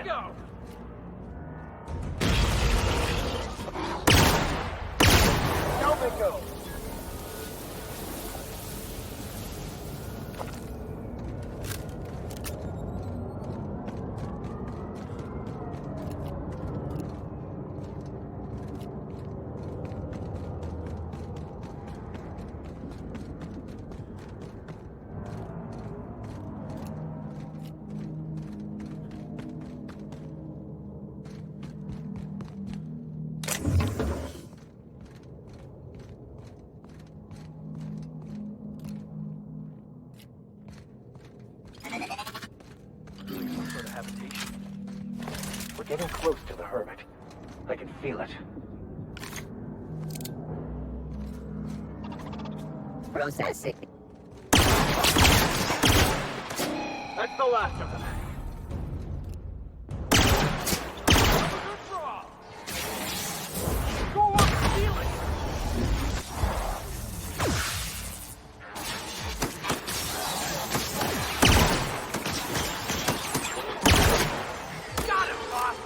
we go! Down they go! Some sort of habitation. We're getting close to the hermit. I can feel it. Processing. That's the last of them. Good for all! Go up the ceiling! Got him, boss!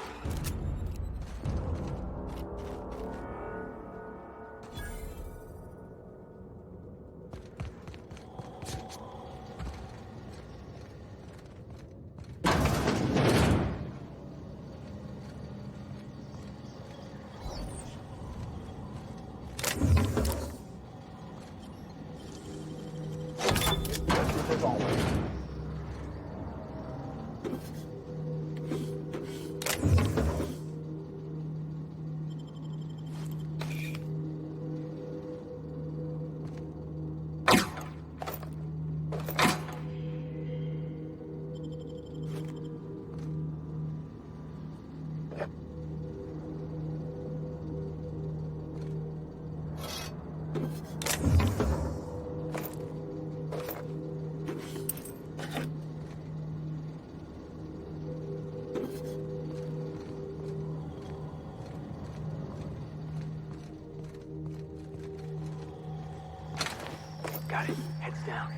Just as always. Got it. Heads down.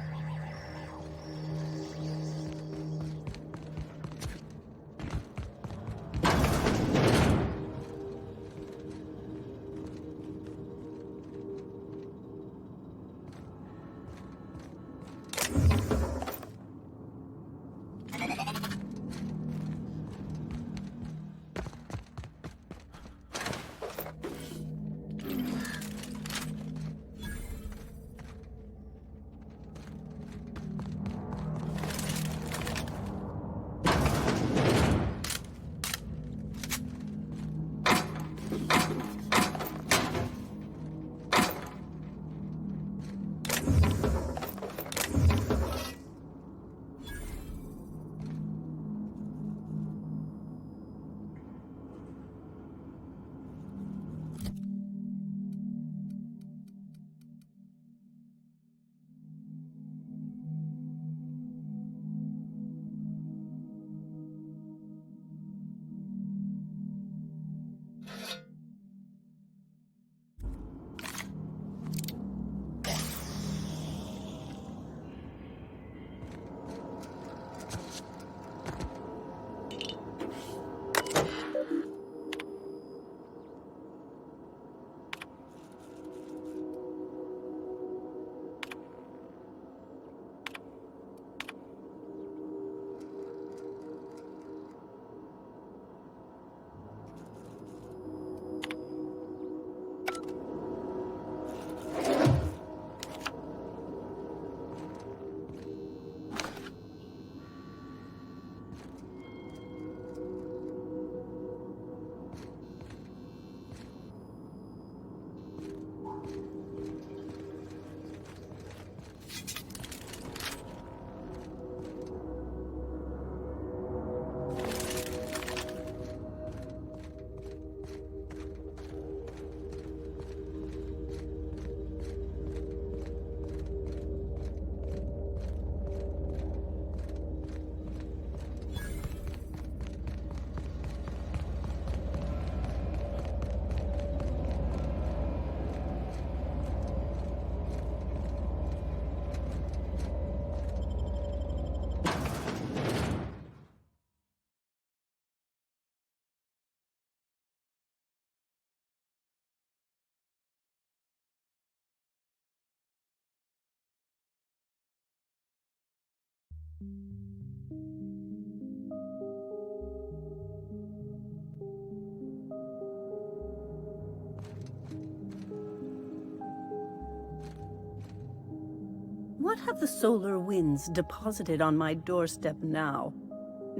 What have the solar winds deposited on my doorstep now?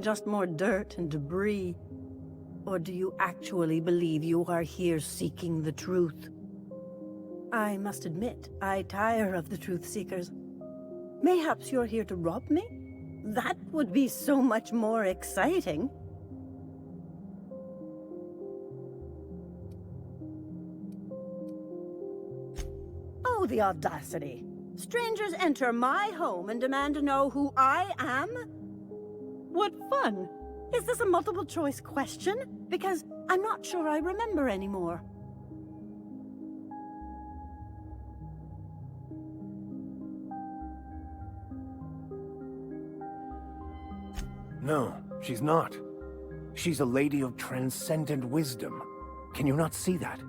Just more dirt and debris? Or do you actually believe you are here seeking the truth? I must admit, I tire of the truth seekers. Mayhaps you're here to rob me? That would be so much more exciting. Oh, the audacity. Strangers enter my home and demand to know who I am? What fun! Is this a multiple choice question? Because I'm not sure I remember anymore. No, she's not. She's a lady of transcendent wisdom. Can you not see that?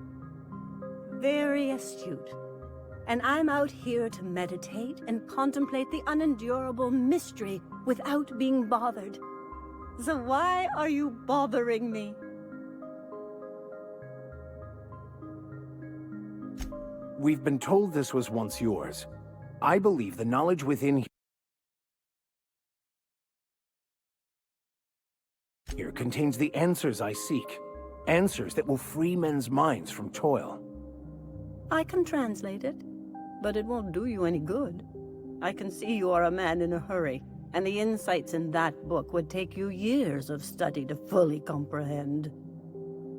Very astute. And I'm out here to meditate and contemplate the unendurable mystery without being bothered. So why are you bothering me? We've been told this was once yours. I believe the knowledge within here contains the answers I seek. Answers that will free men's minds from toil. I can translate it, but it won't do you any good. I can see you are a man in a hurry, and the insights in that book would take you years of study to fully comprehend.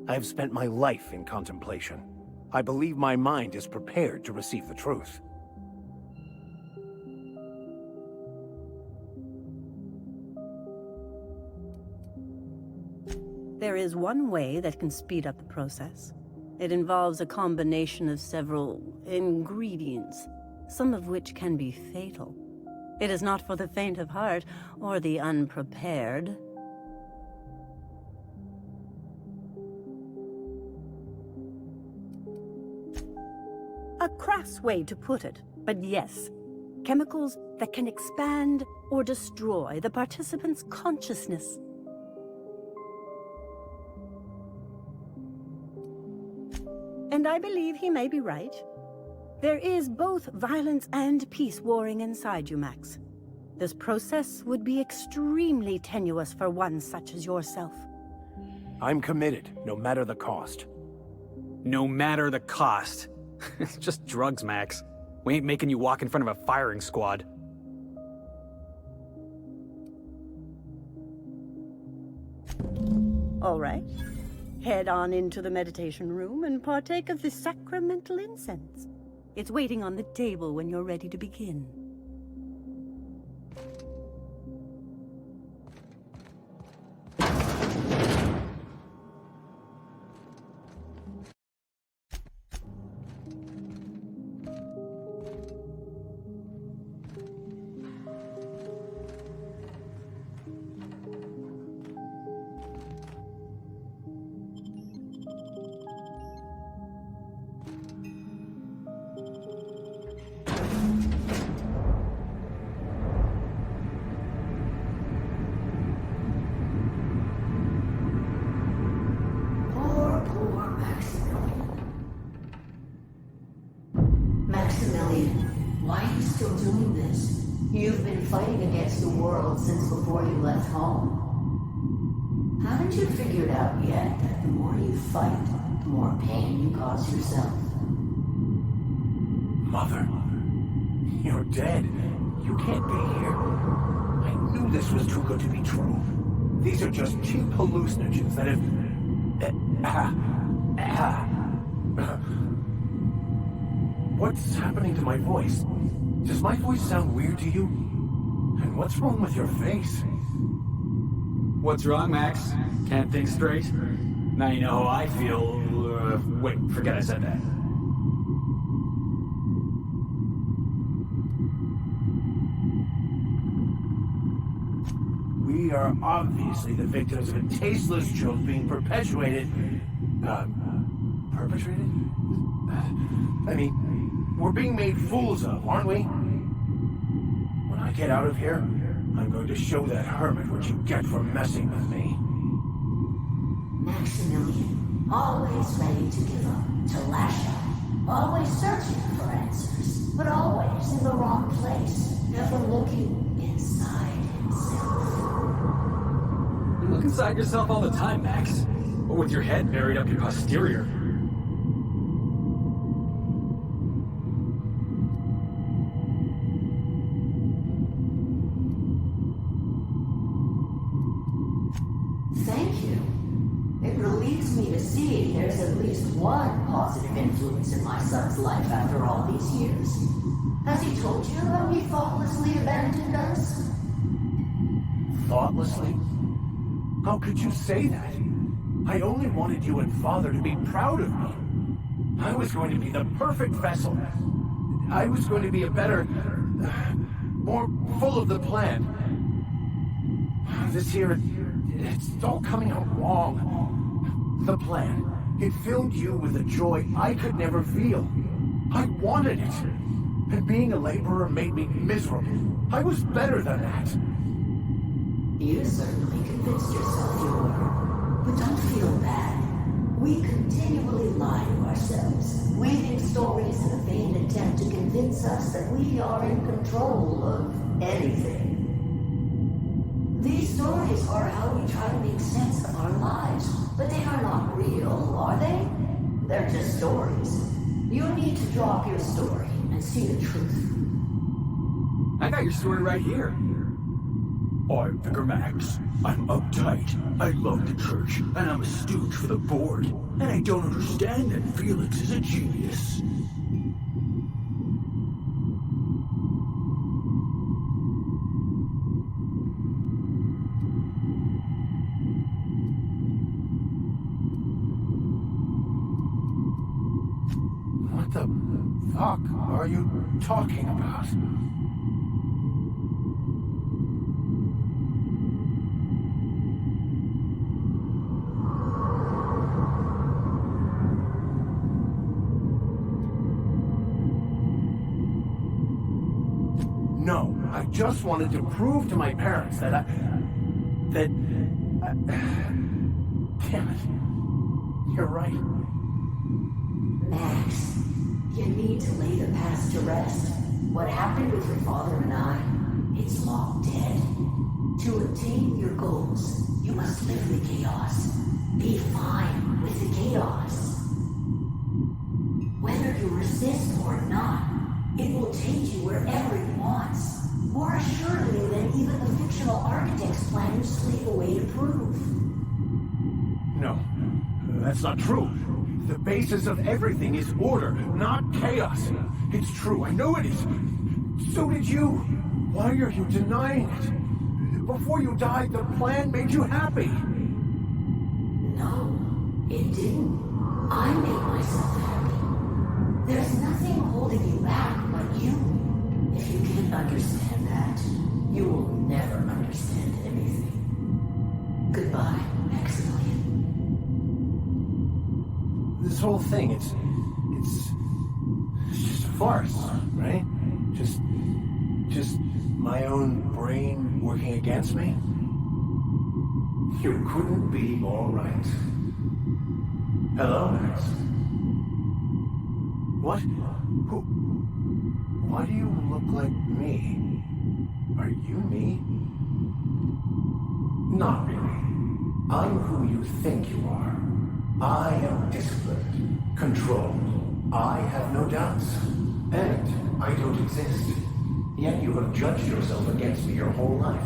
I have spent my life in contemplation. I believe my mind is prepared to receive the truth. There is one way that can speed up the process. It involves a combination of several ingredients, some of which can be fatal. It is not for the faint of heart or the unprepared. A crass way to put it, but yes. Chemicals that can expand or destroy the participant's consciousness. And I believe he may be right. There is both violence and peace warring inside you, Max. This process would be extremely tenuous for one such as yourself. I'm committed, no matter the cost. No matter the cost. It's just drugs, Max. We ain't making you walk in front of a firing squad. All right. Head on into the meditation room and partake of the sacramental incense. It's waiting on the table when you're ready to begin. Why are you still doing this? You've been fighting against the world since before you left home. Haven't you figured out yet that the more you fight, the more pain you cause yourself? Mother, you're dead. You can't be here. I knew this was too good to be true. These are just cheap hallucinogens that have... What's happening to my voice? Does my voice sound weird to you? And what's wrong with your face? What's wrong, Max? Can't think straight? Now you know how I feel. Wait, forget I said that. We are obviously the victims of a tasteless joke being perpetuated... perpetrated? I mean, we're being made fools of, aren't we? When I get out of here, I'm going to show that hermit what you get for messing with me. Maximilian, always ready to give up, to lash out, always searching for answers, but always in the wrong place, never looking inside himself. You look inside yourself all the time, Max. But with your head buried up your posterior. Thank you. It relieves me to see there's at least one positive influence in my son's life after all these years. Has he told you how he thoughtlessly abandoned us? Thoughtlessly? How could you say that? I only wanted you and Father to be proud of me. I was going to be the perfect vessel. I was going to be a better, more full of the plan. This here, it's all coming out wrong. The plan, it filled you with a joy I could never feel. I wanted it. And being a laborer made me miserable. I was better than that. You certainly convinced yourself you were. But don't feel bad. We continually lie to ourselves, weaving stories in a vain attempt to convince us that we are in control of anything. These stories are how we try to make sense of our lives, but they are not real, are they? They're just stories. You need to draw up your story and see the truth. I got your story right here. I'm Vicar Max. I'm uptight. I love the church, and I'm a stooge for the board. And I don't understand that Felix is a genius. What the fuck are you talking about? No, I just wanted to prove to my parents that damn it. You're right. Max, you need to lay the past to rest. What happened with your father and I, it's long dead. To attain your goals, you must live the chaos. Be fine with the chaos. Whether you resist or not, it will take you wherever it wants. More assuredly than even the fictional architect's plan you slave away to prove. No, that's not true. The basis of everything is order, not chaos. It's true, I know it is. So did you. Why are you denying it? Before you died, the plan made you happy. No, it didn't. I made myself happy. There's nothing holding you back but you. If you can't understand that, you will never understand anything. Goodbye, Maximilian. This whole thing, it's just a farce, right? Just my own brain working against me? You couldn't be more right. Hello, Max. What? Who? Why do you look like me? Are you me? Not really. I'm who you think you are. I am disciplined, controlled. I have no doubts. And I don't exist. Yet you have judged yourself against me your whole life.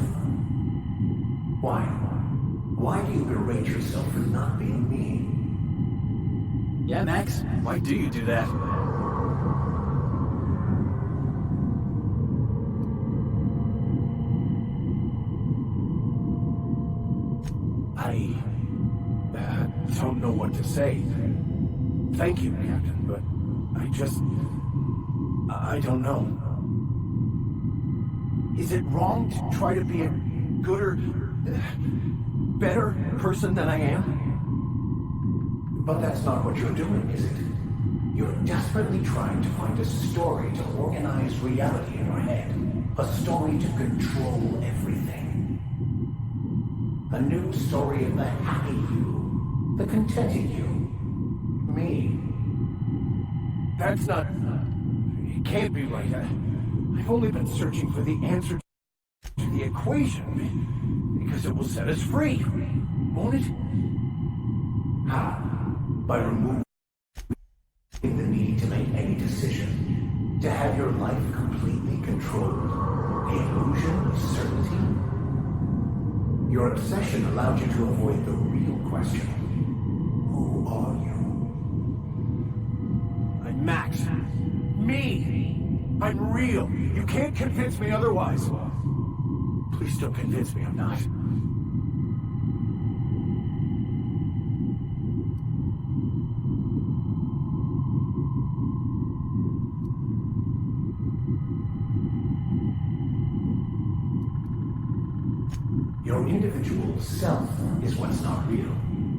Why? Why do you berate yourself for not being me? Yeah, Max, why do you do that? I don't know what to say. Thank you, Captain, but I don't know. Is it wrong to try to be a gooder, better person than I am? But that's not what you're doing, is it? You're desperately trying to find a story to organize reality in your head. A story to control everything. A new story of the happy you, the contented you. Me. That's not... It can't be right. I've only been searching for the answer to the equation, because it will set us free, won't it? How? By removing the need to make any decision, to have your life completely controlled, the illusion of certainty. Your obsession allowed you to avoid the real question. Who are you? I'm Max. Me! I'm real. You can't convince me otherwise. Please don't convince me I'm not. Your individual self is what's not real.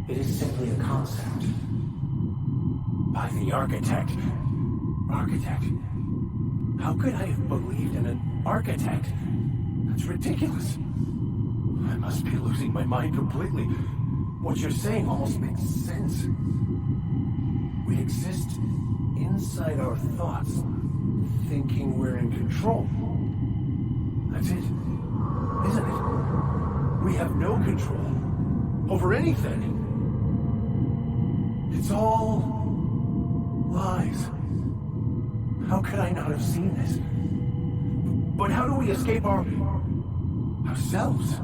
It is simply a concept. By the architect. Architect? How could I have believed in an architect? That's ridiculous. I must be losing my mind completely. What you're saying almost makes sense. We exist inside our thoughts, thinking we're in control. That's it, isn't it? We have no control over anything. It's all lies. How could I not have seen this? But how do we escape ourselves?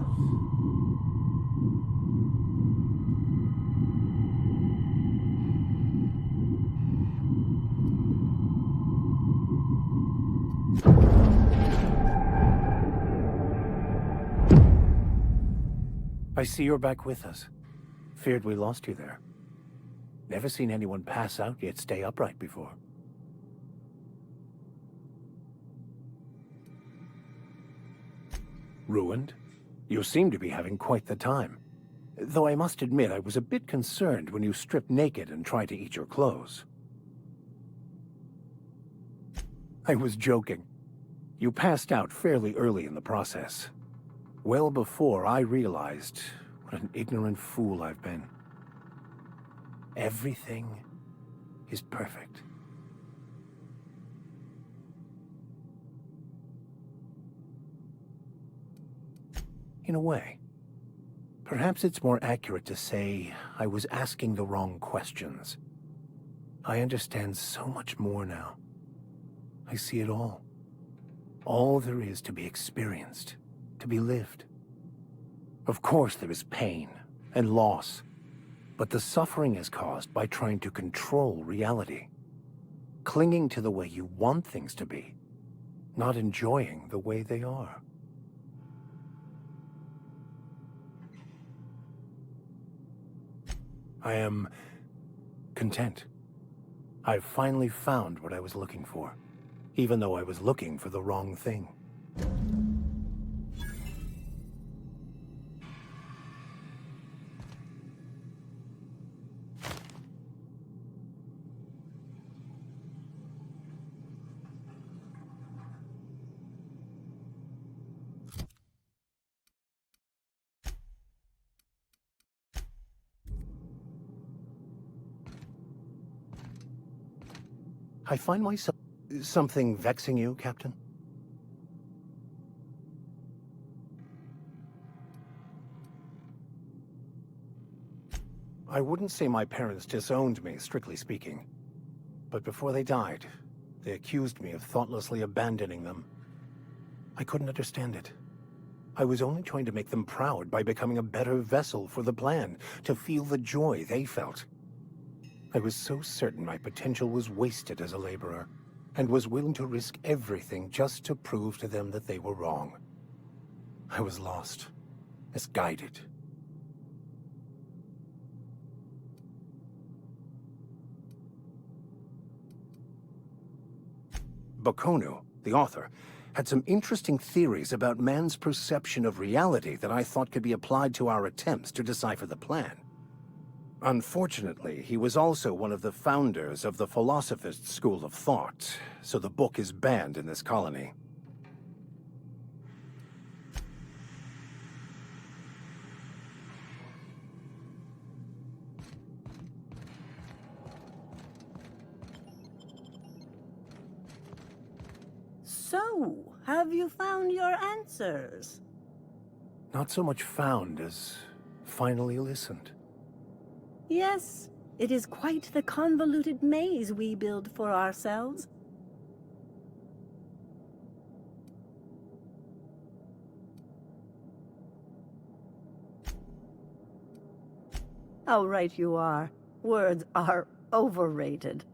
I see you're back with us. Feared we lost you there. Never seen anyone pass out yet stay upright before. Ruined? You seem to be having quite the time. Though I must admit I was a bit concerned when you stripped naked and tried to eat your clothes. I was joking. You passed out fairly early in the process. Well before I realized what an ignorant fool I've been. Everything is perfect. In a way. Perhaps it's more accurate to say I was asking the wrong questions. I understand so much more now. I see it all. All there is to be experienced, to be lived. Of course there is pain and loss, but the suffering is caused by trying to control reality. Clinging to the way you want things to be, not enjoying the way they are. I am content. I've finally found what I was looking for, even though I was looking for the wrong thing. I find myself... Something vexing you, Captain? I wouldn't say my parents disowned me, strictly speaking. But before they died, they accused me of thoughtlessly abandoning them. I couldn't understand it. I was only trying to make them proud by becoming a better vessel for the plan, to feel the joy they felt. I was so certain my potential was wasted as a laborer, and was willing to risk everything just to prove to them that they were wrong. I was lost, misguided. Bakonu, the author, had some interesting theories about man's perception of reality that I thought could be applied to our attempts to decipher the plan. Unfortunately, he was also one of the founders of the Philosophist school of thought, so the book is banned in this colony. So, have you found your answers? Not so much found as finally listened. Yes, it is quite the convoluted maze we build for ourselves. How right you are. Words are overrated.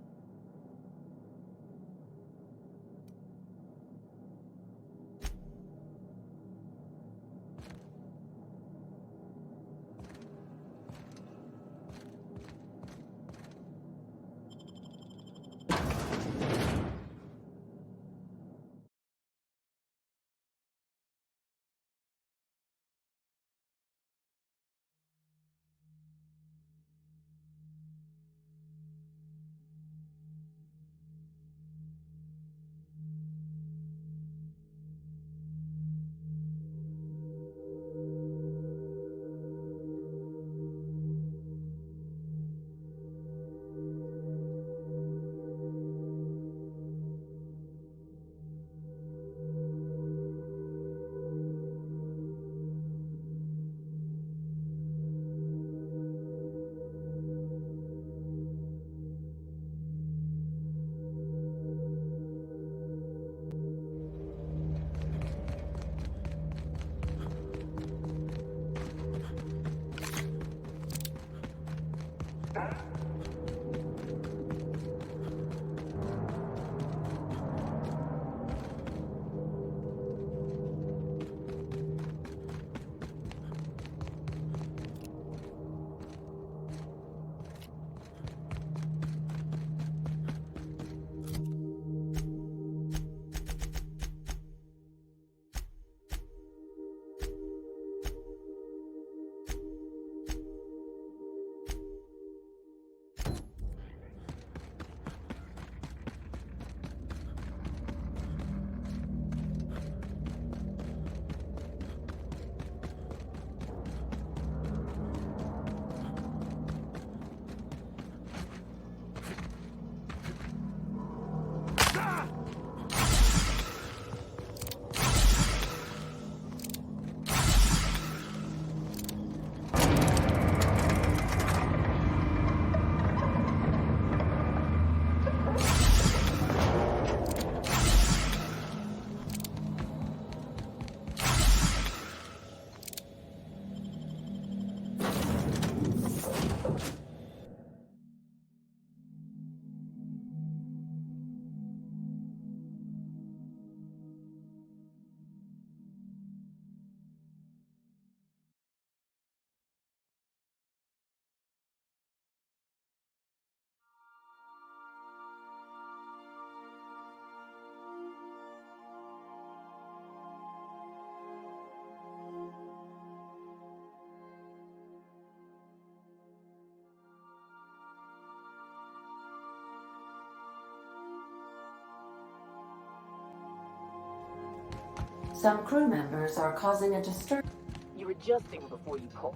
Some crew members are causing a disturbance. You're adjusting before you pull.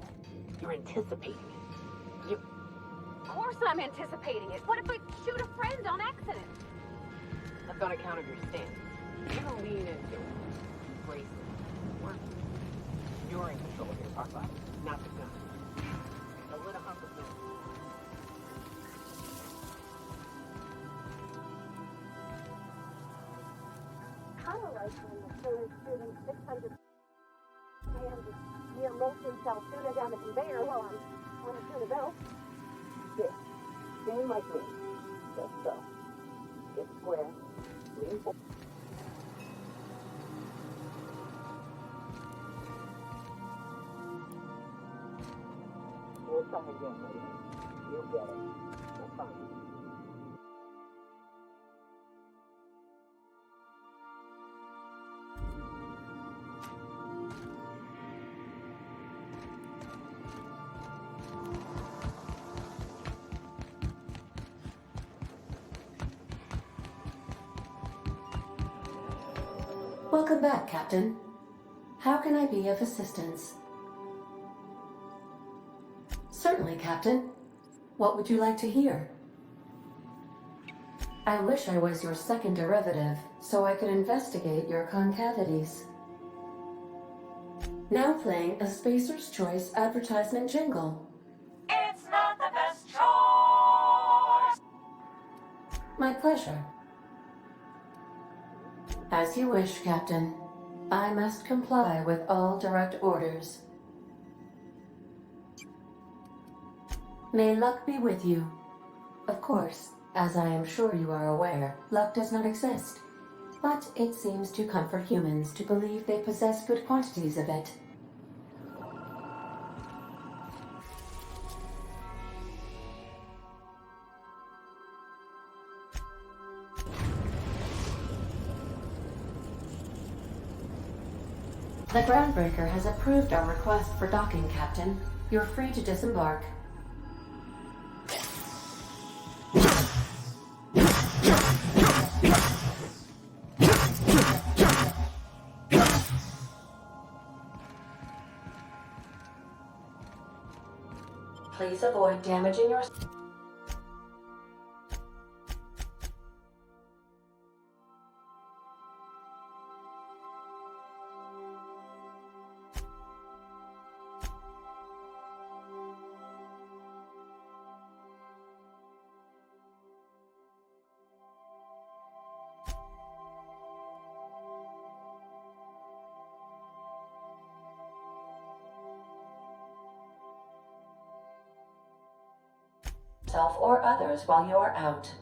You're anticipating it. Of course I'm anticipating it. What if I shoot a friend on accident? That's on account of your stance. You're gonna lean into it. Brace it. Work. You're in control of your power body, not the gun. A little hunk of milk. Kind of like when the student shooting 600 hands near molten cell tuna down the conveyor while I'm on a tuna belt. This. Same like me. Just so. Get square. Lean forward. We'll try again later. You'll get it. That's fine. Welcome back, Captain. How can I be of assistance? Certainly, Captain. What would you like to hear? I wish I was your second derivative, so I could investigate your concavities. Now playing a Spacer's Choice advertisement jingle. It's not the best choice. My pleasure. As you wish, Captain. I must comply with all direct orders. May luck be with you. Of course, as I am sure you are aware, luck does not exist. But it seems to comfort humans to believe they possess good quantities of it. The Groundbreaker has approved our request for docking, Captain. You're free to disembark. Please avoid damaging your... self or others while you are out.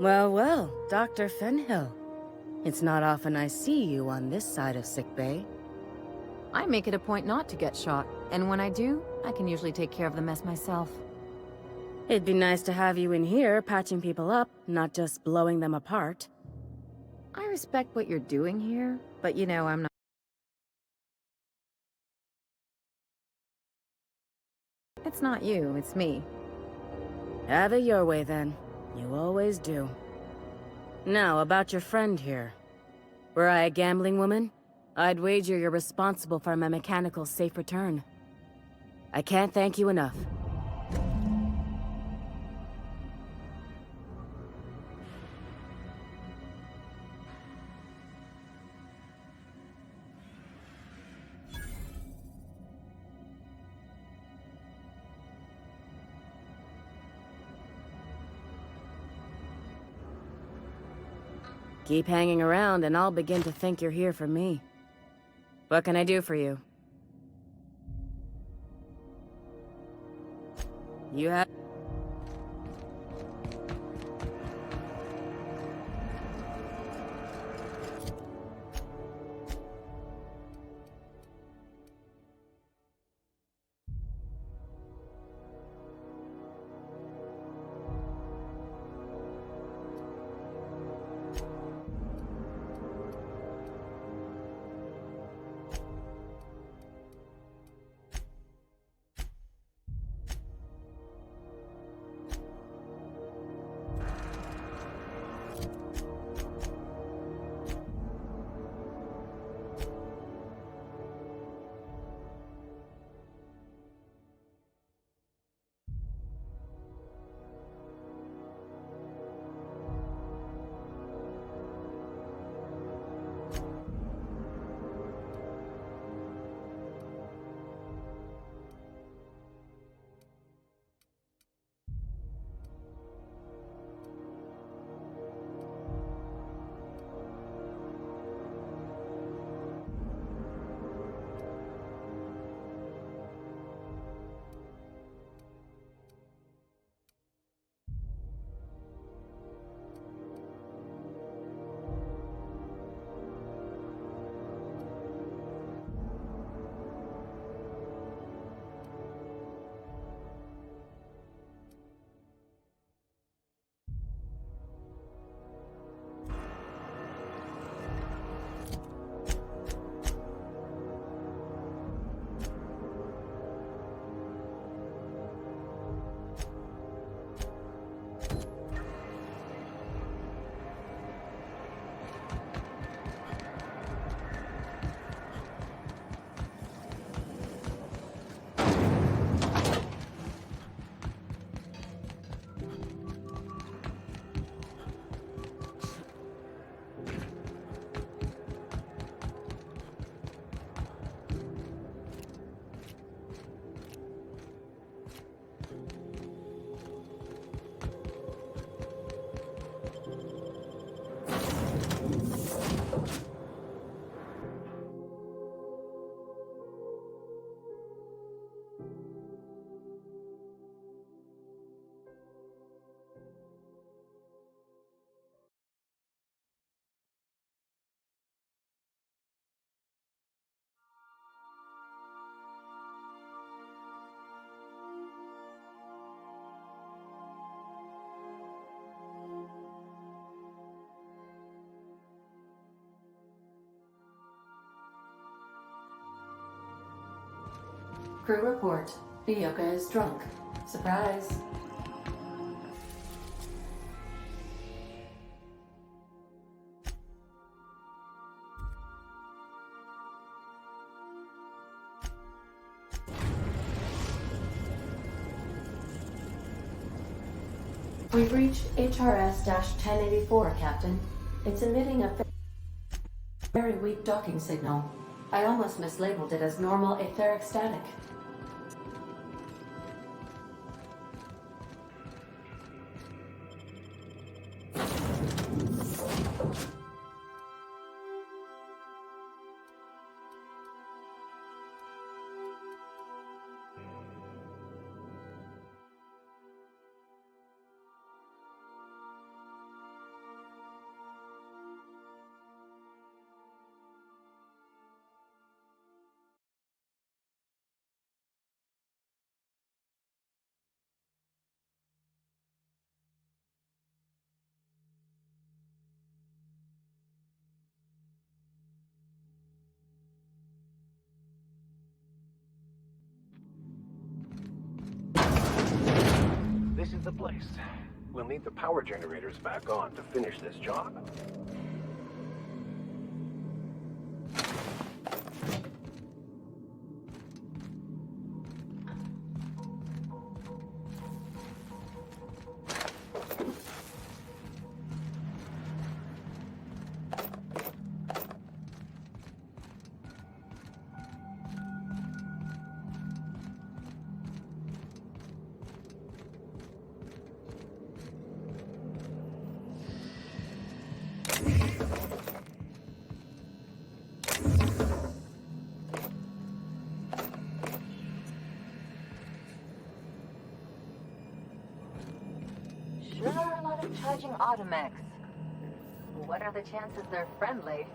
Well, well, Dr. Fenhill. It's not often I see you on this side of sickbay. I make it a point not to get shot, and when I do, I can usually take care of the mess myself. It'd be nice to have you in here patching people up, not just blowing them apart. I respect what you're doing here, but you know I'm not... It's not you, it's me. Have it your way, then. You always do. Now, about your friend here. Were I a gambling woman, I'd wager you're responsible for my mechanical safe return. I can't thank you enough. Keep hanging around and I'll begin to think you're here for me. What can I do for you? You have... Crew report. Bioka is drunk. Surprise. We've reached HRS-1084, Captain. It's emitting a very weak docking signal. I almost mislabeled it as normal etheric static. This is the place. We'll need the power generators back on to finish this job. Sure are a lot of charging automechs. What are the chances they're friendly?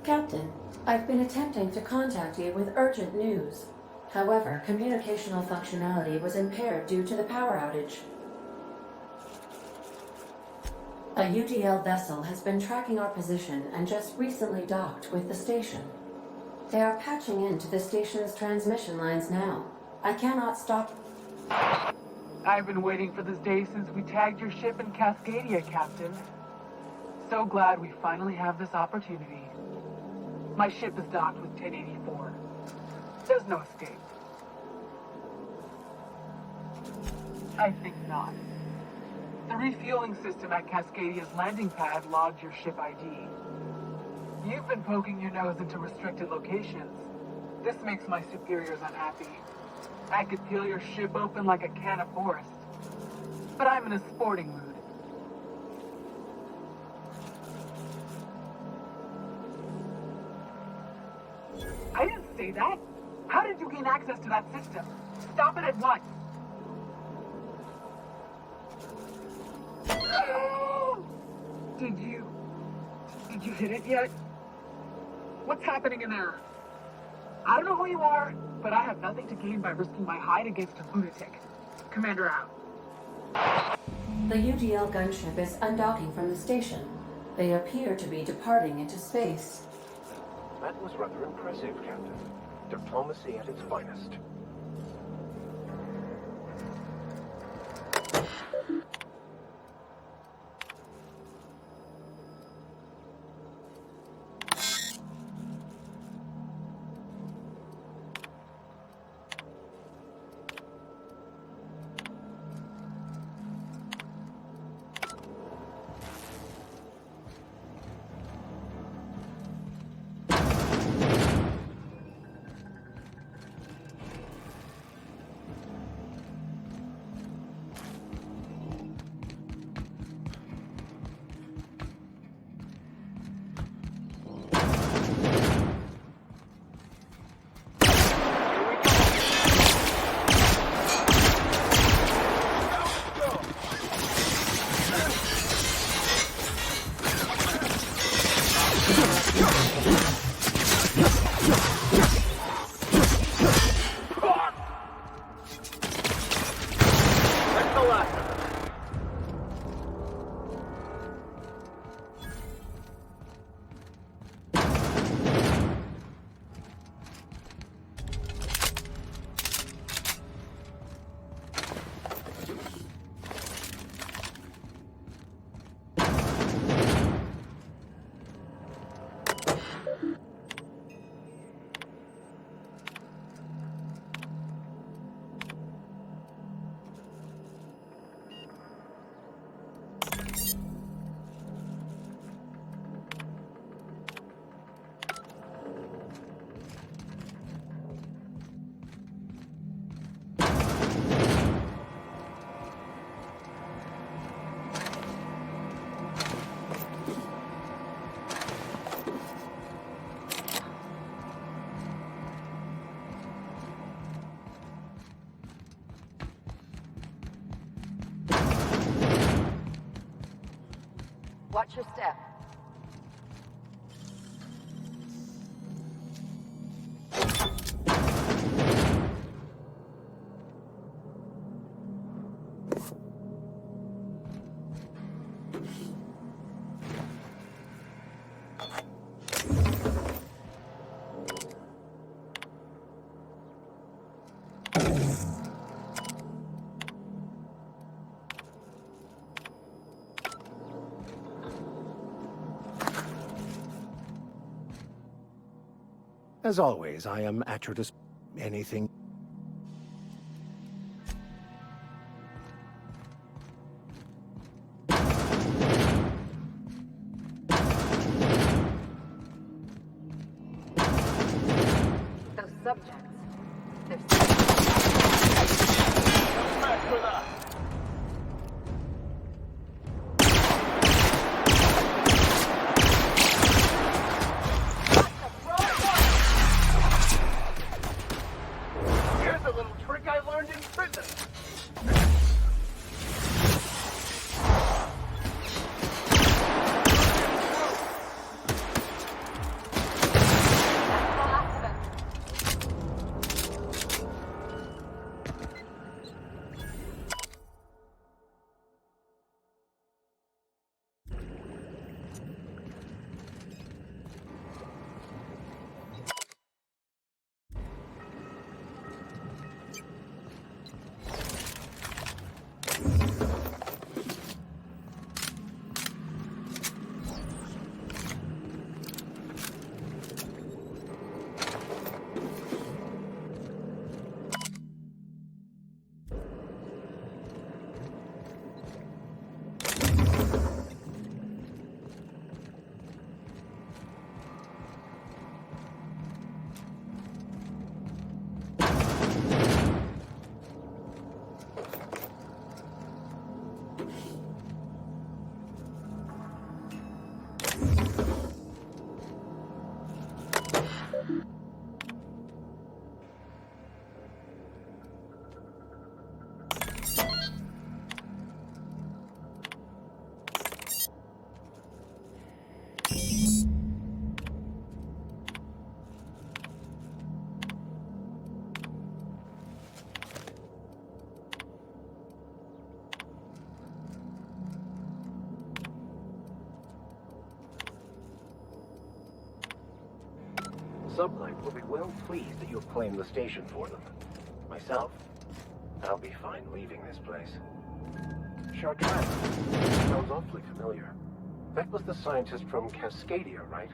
Captain, I've been attempting to contact you with urgent news. However, communicational functionality was impaired due to the power outage. A UDL vessel has been tracking our position and just recently docked with the station. They are patching into the station's transmission lines now. I cannot stop. I've been waiting for this day since we tagged your ship in Cascadia, Captain. So glad we finally have this opportunity. My ship is docked with 1084. There's no escape. I think not. The refueling system at Cascadia's landing pad logged your ship ID. You've been poking your nose into restricted locations. This makes my superiors unhappy. I could peel your ship open like a can of forest. But I'm in a sporting mood. I didn't say that. How did you gain access to that system? Stop it at once. Did you hit it yet? What's happening in there? I don't know who you are, but I have nothing to gain by risking my hide against a lunatic. Commander out. The UDL gunship is undocking from the station. They appear to be departing into space. That was rather impressive, Captain. Diplomacy at its finest. Watch your step. As always, I am at your disposal. Anything. Those subjects. They're Sublight will be well pleased that you have claimed the station for them. Myself, I'll be fine leaving this place. Chartrand sounds awfully familiar. That was the scientist from Cascadia, right?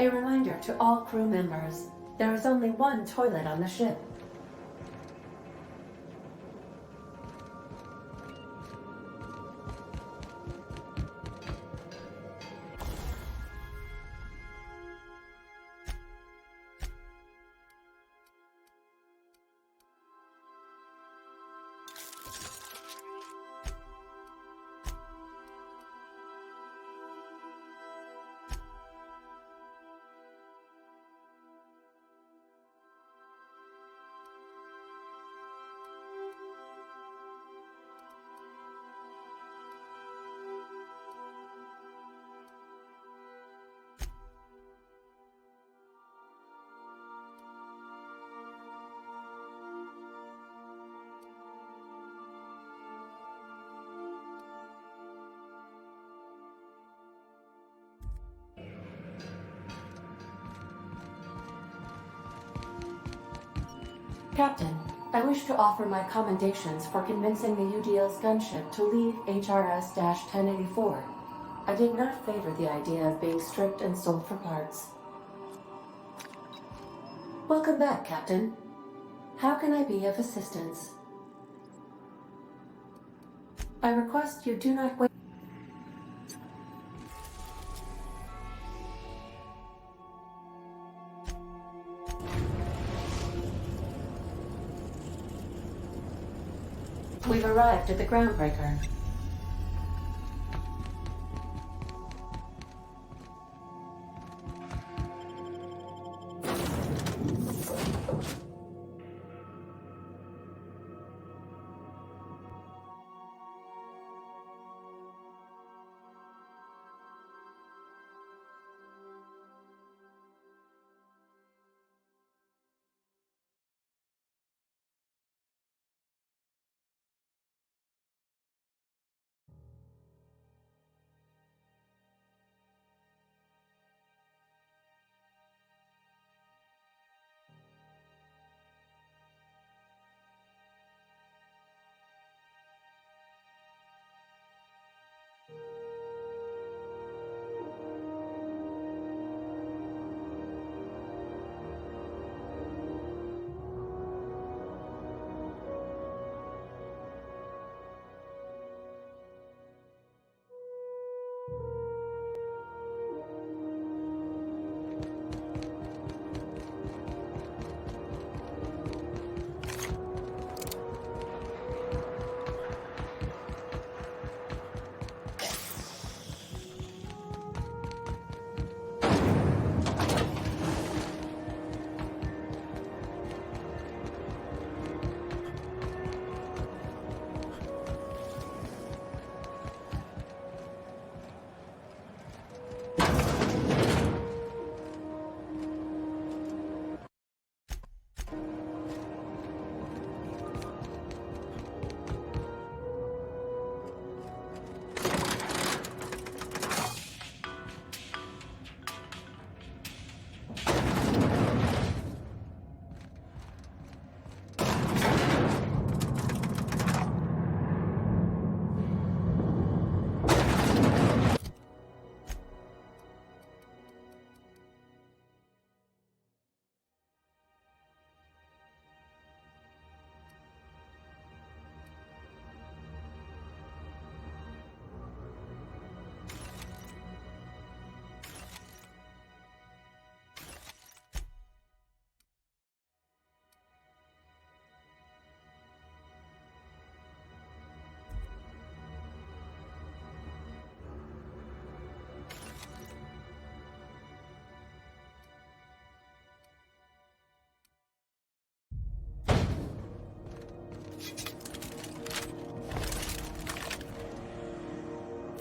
A reminder to all crew members, there is only one toilet on the ship. Captain, I wish to offer my commendations for convincing the UDL's gunship to leave HRS-1084. I did not favor the idea of being stripped and sold for parts. Welcome back, Captain. How can I be of assistance? I request you do not wait. We've arrived at the groundbreaker.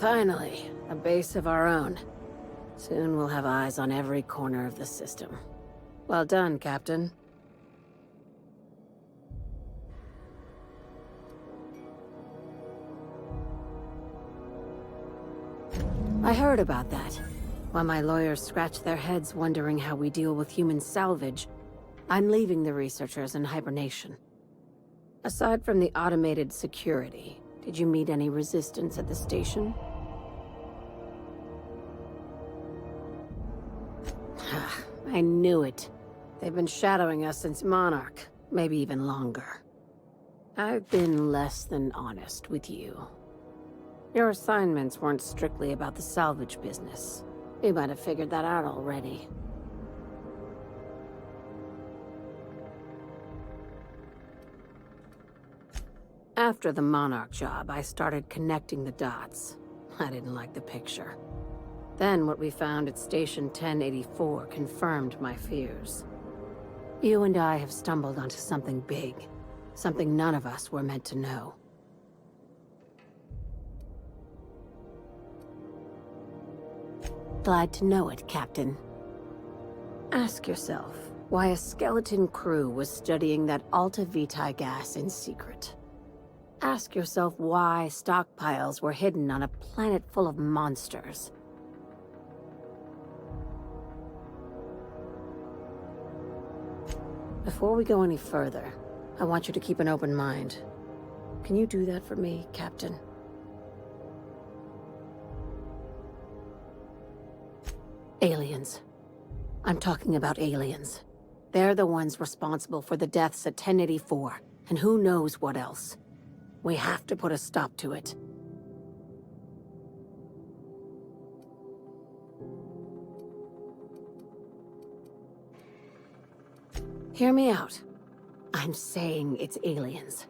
Finally, a base of our own. Soon we'll have eyes on every corner of the system. Well done, Captain. I heard about that. While my lawyers scratch their heads wondering how we deal with human salvage, I'm leaving the researchers in hibernation. Aside from the automated security, did you meet any resistance at the station? I knew it. They've been shadowing us since Monarch, maybe even longer. I've been less than honest with you. Your assignments weren't strictly about the salvage business. You might have figured that out already. After the Monarch job, I started connecting the dots. I didn't like the picture. Then what we found at Station 1084 confirmed my fears. You and I have stumbled onto something big. Something none of us were meant to know. Glad to know it, Captain. Ask yourself why a skeleton crew was studying that Alta Vitae gas in secret. Ask yourself why stockpiles were hidden on a planet full of monsters. Before we go any further, I want you to keep an open mind. Can you do that for me, Captain? Aliens. I'm talking about aliens. They're the ones responsible for the deaths at 1084, and who knows what else. We have to put a stop to it. Hear me out. I'm saying it's aliens.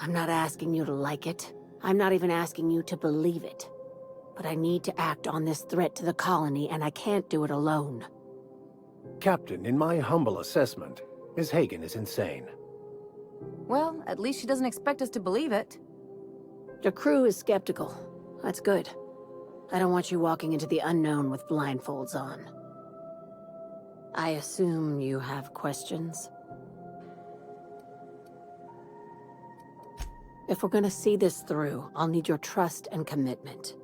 I'm not asking you to like it. I'm not even asking you to believe it. But I need to act on this threat to the colony, and I can't do it alone. Captain, in my humble assessment, Ms. Hagen is insane. Well, at least she doesn't expect us to believe it. The crew is skeptical. That's good. I don't want you walking into the unknown with blindfolds on. I assume you have questions? If we're gonna see this through, I'll need your trust and commitment.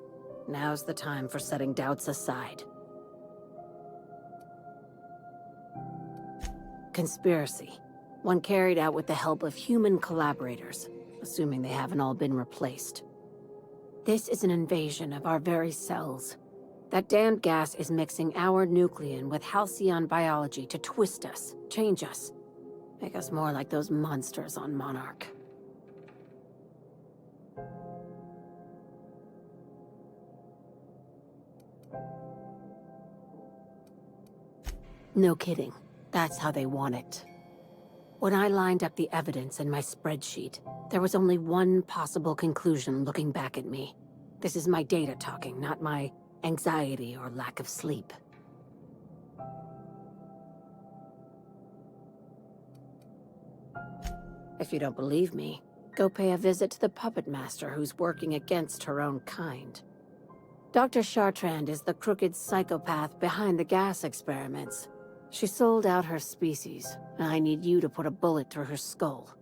Now's the time for setting doubts aside. Conspiracy. One carried out with the help of human collaborators, assuming they haven't all been replaced. This is an invasion of our very cells. That damned gas is mixing our nucleon with halcyon biology to twist us, change us, make us more like those monsters on Monarch. No kidding. That's how they want it. When I lined up the evidence in my spreadsheet, there was only one possible conclusion looking back at me. This is my data talking, not my anxiety or lack of sleep. If you don't believe me, go pay a visit to the puppet master who's working against her own kind. Dr. Chartrand is the crooked psychopath behind the gas experiments. She sold out her species, and I need you to put a bullet through her skull.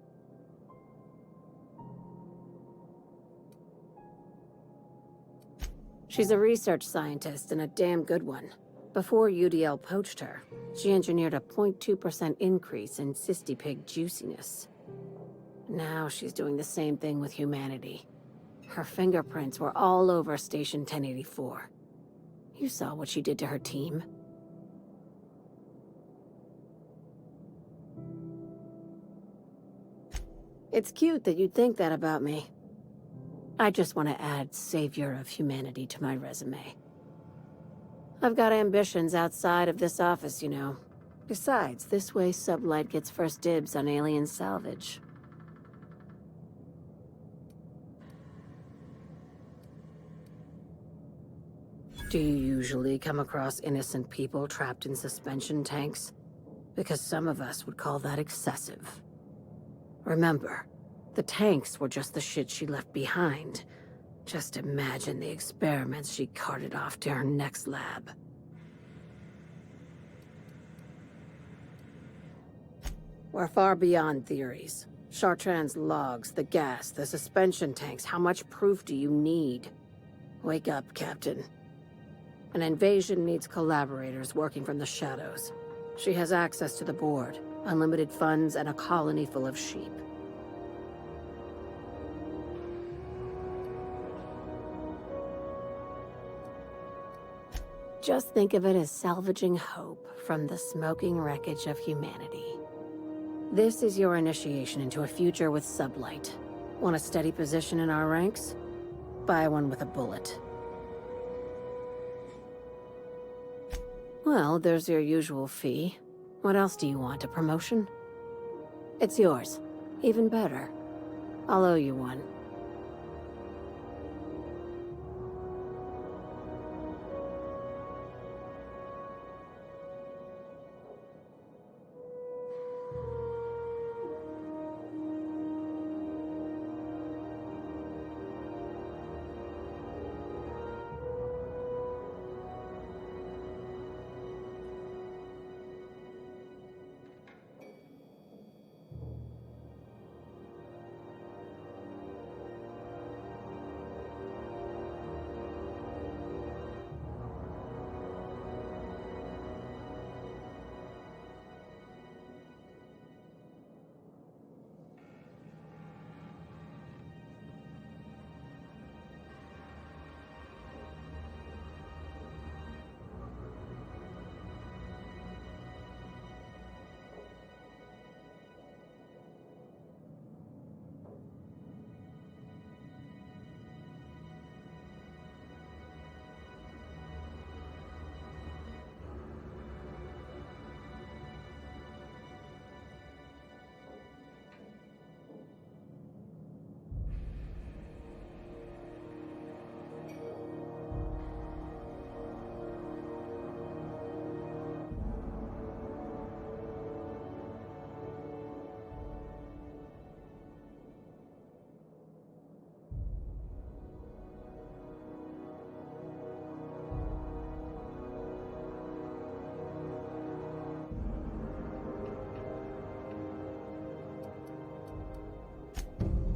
She's a research scientist and a damn good one. Before UDL poached her, she engineered a 0.2% increase in cystipig juiciness. Now she's doing the same thing with humanity. Her fingerprints were all over Station 1084. You saw what she did to her team. It's cute that you'd think that about me. I just want to add savior of humanity to my resume. I've got ambitions outside of this office, you know. Besides, this way Sublight gets first dibs on alien salvage. Do you usually come across innocent people trapped in suspension tanks? Because some of us would call that excessive. Remember, the tanks were just the shit she left behind. Just imagine the experiments she carted off to her next lab. We're far beyond theories. Chartrand's logs, the gas, the suspension tanks, how much proof do you need? Wake up, Captain. An invasion needs collaborators working from the shadows. She has access to the board, unlimited funds, and a colony full of sheep. Just think of it as salvaging hope from the smoking wreckage of humanity. This is your initiation into a future with sublight. Want a steady position in our ranks? Buy one with a bullet. Well, there's your usual fee. What else do you want, a promotion? It's yours. Even better. I'll owe you one.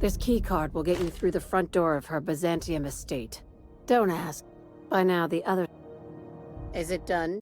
This keycard will get you through the front door of her Byzantium estate. Don't ask. By now, the other... Is it done?